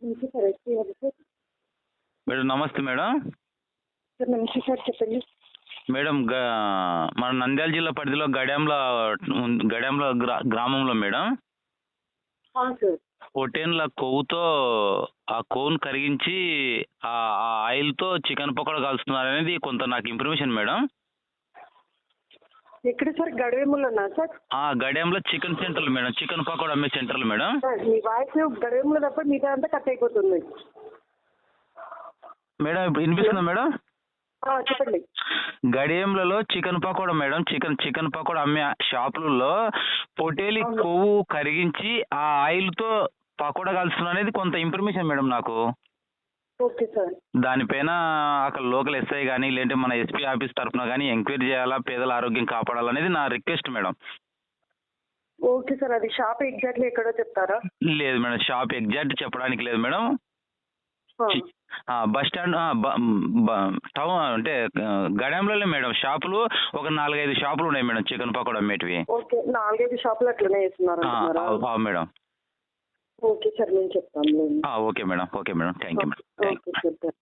నమస్తే sir. SP గారు sir. Madam నమస్తే మేడం. సార్ నమస్తే సార్, చెప్పండి. మేడం మన నంద్యాల జిల్లా పరిధిలో గడ్యాంల గ్రామంలో మేడం సార్. పొట్టేన్ల కొవ్వుతో ఆ కొవ్వును కరిగించి ఆ ఆయిల్తో చికెన్ పకోడా కాల్స్తున్నారు అనేది కొంత నాకు ఇన్ఫర్మేషన్ మేడం. ఎక్కడ సార్? గడవేములనా సార్? గడ్యాంలో చికెన్ సెంటర్లు మేడం, చికెన్ పకోడా అమ్మే సెంటర్లు మేడం. సార్ మీ వాయిస్ గడవేముల తప్ప మిగతా అంతా కట్ అయిపోతుంది. మేడం ఇప్పుడు వినిపిస్తుందా మేడం? చెప్పండి. గడియంలలో chicken pakoda madam, chicken pakoda అమ్మే షాపులలో పొటేలి కొవ్వు కరిగించి ఆ ఆయిల్తో పకోడా కాల్స్తున్నారు అనేది కొంత ఇన్ఫర్మేషన్ మేడం నాకు. Okay sir. దానిపైన అక్కడ లోకల్ ఎస్ఐ కానీ లేదంటే మన ఎస్పీ ఆఫీస్ తరఫున కానీ ఎంక్వైరీ చేయాలా, పేదల ఆరోగ్యం కాపాడాలనేది నా రిక్వెస్ట్ మేడం. Okay sir. అది షాప్ ఎగ్జాక్ట్లీ ఎక్కడో చెప్తారా? లేదు మేడం, షాప్ ఎగ్జాక్ట్ చెప్పడానికి లేదు మేడం. బస్ స్టాండ్ టౌన్ అంటే గడ్యాంలోనే మేడం షాపులు ఒక 4-5 షాపులు ఉన్నాయి మేడం చికెన్ పకోడా అమ్మేటివి. ఓకే, 4-5 షాపులు అట్లనే చేస్తున్నారు మేడం. ఓకే సార్, నేను చెప్తాను. Okay madam, thank you madam. Okay sir.